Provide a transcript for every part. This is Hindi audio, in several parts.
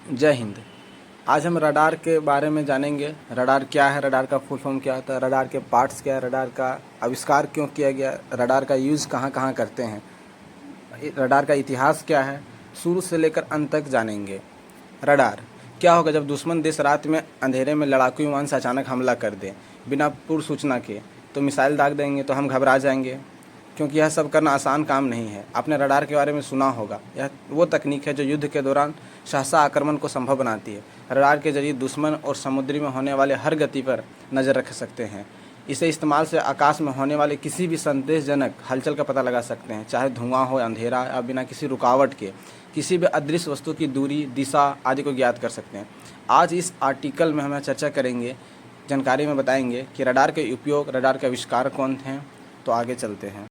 जय हिंद। आज हम रडार के बारे में जानेंगे। रडार क्या है, रडार का फुल फॉर्म क्या होता है, रडार के पार्ट्स क्या है, रडार का आविष्कार क्यों किया गया, रडार का यूज़ कहाँ कहाँ करते हैं, रडार का इतिहास क्या है, शुरू से लेकर अंत तक जानेंगे। रडार क्या होगा जब दुश्मन देश रात में अंधेरे में लड़ाकू विमान से अचानक हमला कर दे बिना पूर्व सूचना के, तो मिसाइल दाग देंगे तो हम घबरा जाएंगे, क्योंकि यह सब करना आसान काम नहीं है। आपने रडार के बारे में सुना होगा। यह वो तकनीक है जो युद्ध के दौरान सहसा आक्रमण को संभव बनाती है। रडार के जरिए दुश्मन और समुद्री में होने वाले हर गति पर नज़र रख सकते हैं। इसे इस्तेमाल से आकाश में होने वाले किसी भी संदेशजनक हलचल का पता लगा सकते हैं, चाहे धुआं हो, अंधेरा या बिना किसी रुकावट के किसी भी अदृश्य वस्तु की दूरी, दिशा आदि को ज्ञात कर सकते हैं। आज इस आर्टिकल में हम चर्चा करेंगे, जानकारी में बताएंगे कि रडार के उपयोग, रडार के आविष्कार कौन थे। तो आगे चलते हैं।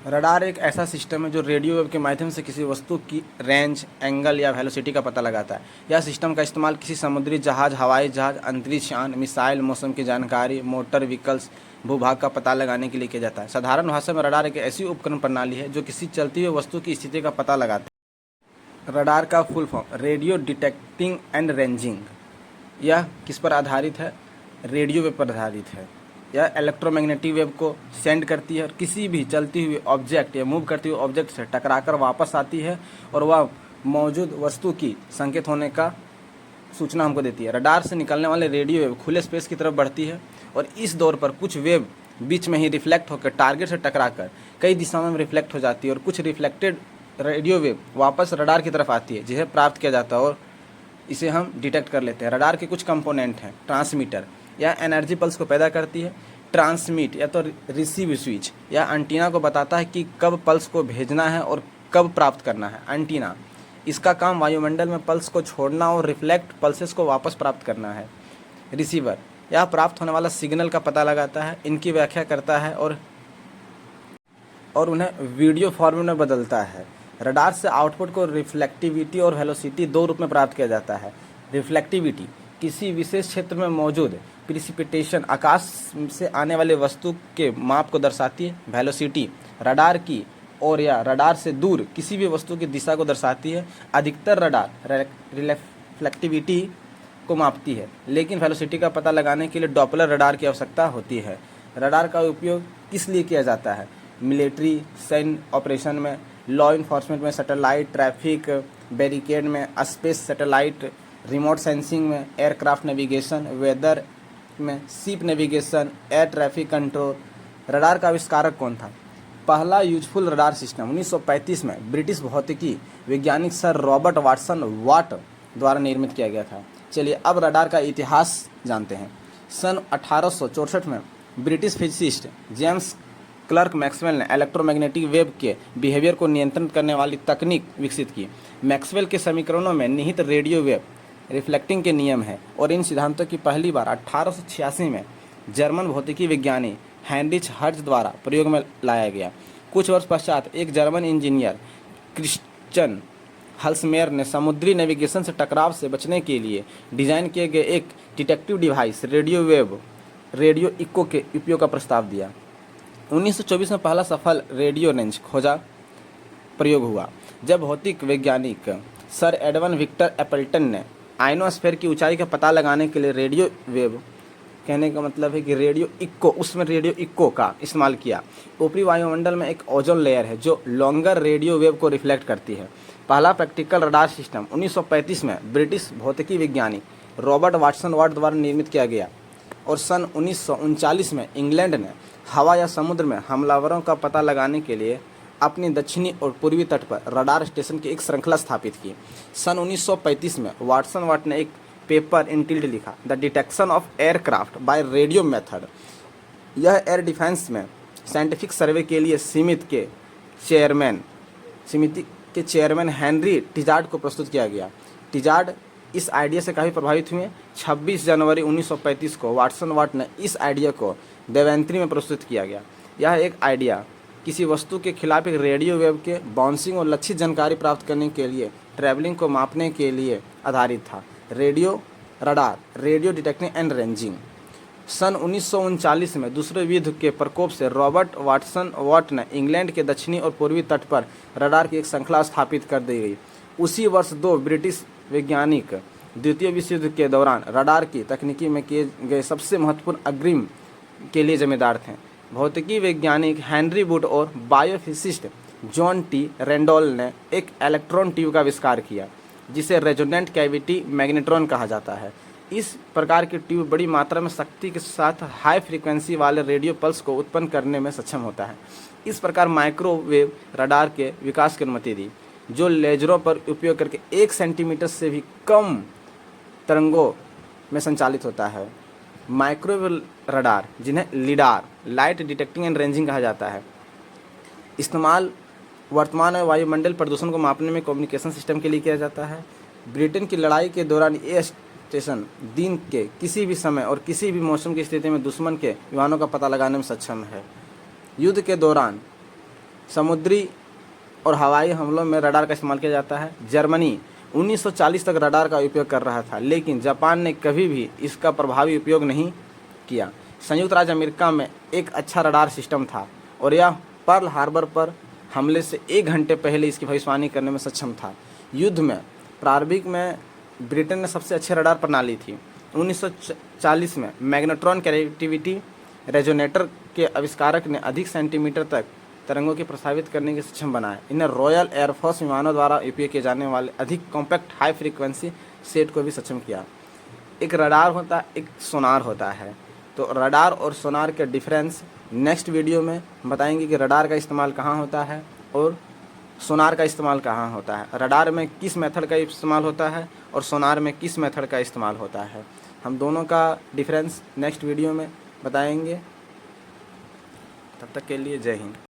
रडार एक ऐसा सिस्टम है जो रेडियो वेव के माध्यम से किसी वस्तु की रेंज, एंगल या वेलोसिटी का पता लगाता है। यह सिस्टम का इस्तेमाल किसी समुद्री जहाज, हवाई जहाज, अंतरिक्ष यान, मिसाइल, मौसम की जानकारी, मोटर व्हीकल्स, भूभाग का पता लगाने के लिए किया जाता है। साधारण भाषा में रडार एक ऐसी उपकरण प्रणाली है जो किसी चलती हुई वस्तु की स्थिति का पता लगाता है। रडार का full form radio detecting and ranging. यह किस पर आधारित है? रेडियो वेव पर आधारित है। यह इलेक्ट्रोमैग्नेटिक वेव को सेंड करती है और किसी भी चलती हुई ऑब्जेक्ट या मूव करती हुई ऑब्जेक्ट से टकराकर वापस आती है और वह मौजूद वस्तु की संकेत होने का सूचना हमको देती है। रडार से निकलने वाले रेडियो वेव खुले स्पेस की तरफ बढ़ती है और इस दौर पर कुछ वेव बीच में ही रिफ्लेक्ट होकर टारगेट से टकराकर कई दिशाओं में रिफ्लेक्ट हो जाती है और कुछ रिफ्लेक्टेड रेडियो वेव वापस रडार की तरफ आती है, जिसे प्राप्त किया जाता है और इसे हम डिटेक्ट कर लेते हैं। रडार के कुछ कंपोनेंट हैं। ट्रांसमीटर, यह एनर्जी पल्स को पैदा करती है। ट्रांसमिट या तो रिसीव स्विच, यह एंटीना को बताता है कि कब पल्स को भेजना है और कब प्राप्त करना है। एंटीना, इसका काम वायुमंडल में पल्स को छोड़ना और रिफ्लेक्ट पल्सेस को वापस प्राप्त करना है। रिसीवर, यह प्राप्त होने वाला सिग्नल का पता लगाता है, इनकी व्याख्या करता है और उन्हें वीडियो फॉर्मेट में बदलता है। रडार से आउटपुट को रिफ्लेक्टिविटी और वेलोसिटी दो रूप में प्राप्त किया जाता है। रिफ्लेक्टिविटी किसी विशेष क्षेत्र में मौजूद प्रिसिपिटेशन, आकाश से आने वाले वस्तु के माप को दर्शाती है। वेलोसिटी रडार की ओर या रडार से दूर किसी भी वस्तु की दिशा को दर्शाती है। अधिकतर रडार रिफ्लेक्टिविटी को मापती है, लेकिन वेलोसिटी का पता लगाने के लिए डॉपलर रडार की आवश्यकता होती है। रडार का उपयोग किस लिए किया जाता है? मिलिट्री, सैन्य ऑपरेशन में, लॉ इन्फोर्समेंट में, सैटेलाइट ट्रैफिक बैरिकेड में, स्पेस सैटेलाइट, रिमोट सेंसिंग में, एयरक्राफ्ट नेविगेशन, वेदर में, ship navigation, air traffic control. Radar का आविष्कारक कौन था? पहला यूजफुल रडार सिस्टम 1935 में ब्रिटिश भौतिकी वैज्ञानिक सर रॉबर्ट वाटसन वाट द्वारा निर्मित किया गया था। चलिए अब रडार का इतिहास जानते हैं। सन 1864 में British physicist James clerk Maxwell ने इलेक्ट्रोमैग्नेटिक वेव के बिहेवियर को नियंत्रित करने वाली तकनीक विकसित की। मैक्सवेल के समीकरणों में निहित रेडियो वेव रिफ्लेक्टिंग के नियम है और इन सिद्धांतों की पहली बार 1886 में जर्मन भौतिकी विज्ञानी हेनरिच हर्ट्ज द्वारा प्रयोग में लाया गया। कुछ वर्ष पश्चात एक जर्मन इंजीनियर क्रिश्चियन हल्समेयर ने समुद्री नेविगेशन से टकराव से बचने के लिए डिजाइन किए गए एक डिटेक्टिव डिवाइस रेडियो इको के उपयोग का प्रस्ताव दिया। 1924 में पहला सफल रेडियो रेंज खोजा प्रयोग हुआ, जब भौतिक वैज्ञानिक सर एडवन विक्टर एपल्टन ने आयनोस्फीयर की ऊंचाई का पता लगाने के लिए रेडियो वेव, कहने का मतलब है कि रेडियो इक्को का इस्तेमाल किया। ऊपरी वायुमंडल में एक ओजोन लेयर है जो लॉन्गर रेडियो वेव को रिफ्लेक्ट करती है। पहला प्रैक्टिकल रडार सिस्टम 1935 में ब्रिटिश भौतिकी विज्ञानी रॉबर्ट वाटसन वाट द्वारा निर्मित किया गया और सन 1939 में इंग्लैंड ने हवा या समुद्र में हमलावरों का पता लगाने के लिए अपनी दक्षिणी और पूर्वी तट पर रडार स्टेशन की एक श्रृंखला स्थापित की। सन 1935 में वाटसन वाट ने एक पेपर इंटिल्ड लिखा, the detection of aircraft by radio method. यह एयर डिफेंस में साइंटिफिक सर्वे के लिए समिति के चेयरमैन हेनरी टिजार्ड को प्रस्तुत किया गया। टिजार्ड इस आइडिया से काफ़ी प्रभावित हुए। 26 जनवरी 1935 को वाटसन वाट ने इस आइडिया को देवेंत्री में प्रस्तुत किया गया। यह एक आइडिया किसी वस्तु के खिलाफ एक रेडियो वेव के बाउंसिंग और लक्षित जानकारी प्राप्त करने के लिए ट्रैवलिंग को मापने के लिए आधारित था। Radar radio detecting and ranging. सन 1939 में दूसरे युद्ध के प्रकोप से रॉबर्ट वाटसन वाट ने इंग्लैंड के दक्षिणी और पूर्वी तट पर रडार की एक श्रृंखला स्थापित कर दी गई उसी वर्ष 2 ब्रिटिश वैज्ञानिक द्वितीय विश्व युद्ध के दौरान रडार की तकनीकी में किए गए सबसे महत्वपूर्ण अग्रिम के लिए जिम्मेदार थे। भौतिकी वैज्ञानिक हेनरी वुड और बायोफिजिसिस्ट जॉन टी रेंडोल ने एक इलेक्ट्रॉन ट्यूब का आविष्कार किया जिसे रेजोनेंट कैविटी मैग्नेट्रॉन कहा जाता है। इस प्रकार की ट्यूब बड़ी मात्रा में शक्ति के साथ हाई फ्रीक्वेंसी वाले रेडियो पल्स को उत्पन्न करने में सक्षम होता है। इस प्रकार माइक्रोवेव रडार के विकास की अनुमति दी, जो लेजरों पर उपयोग करके 1 सेंटीमीटर से भी कम तरंगों में संचालित होता है। माइक्रोवेव रडार, जिन्हें lidar light detecting and ranging कहा जाता है, इस्तेमाल वर्तमान में वायुमंडल प्रदूषण को मापने में कम्युनिकेशन सिस्टम के लिए किया जाता है। ब्रिटेन की लड़ाई के दौरान ये स्टेशन दिन के किसी भी समय और किसी भी मौसम की स्थिति में दुश्मन के विमानों का पता लगाने में सक्षम है। युद्ध के दौरान समुद्री और हवाई हमलों में रडार का इस्तेमाल किया जाता है। जर्मनी 1940 तक रडार का उपयोग कर रहा था, लेकिन जापान ने कभी भी इसका प्रभावी उपयोग नहीं किया। संयुक्त राज्य अमेरिका में एक अच्छा रडार सिस्टम था और यह पर्ल हार्बर पर हमले से 1 घंटे पहले इसकी भविष्यवाणी करने में सक्षम था। युद्ध में प्रारंभिक में ब्रिटेन ने सबसे अच्छी रडार प्रणाली थी। 1940 में मैग्नेट्रॉन कैविटी रेजोनेटर के आविष्कारक ने अधिक सेंटीमीटर तक तरंगों की प्रसारित करने के सक्षम बनाए। इन्हें रॉयल एयरफोर्स विमानों द्वारा उपयोग किए जाने वाले अधिक कॉम्पैक्ट हाई फ्रीक्वेंसी सेट को भी सक्षम किया। एक रडार होता है, एक सोनार होता है। तो रडार और सोनार के डिफरेंस नेक्स्ट वीडियो में बताएंगे कि रडार का इस्तेमाल कहाँ होता है और सोनार का इस्तेमाल कहाँ होता है। रडार में किस मेथड का इस्तेमाल होता है और सोनार में किस मेथड का इस्तेमाल होता है। हम दोनों का डिफरेंस नेक्स्ट वीडियो में बताएंगे। तब तक के लिए जय हिंद।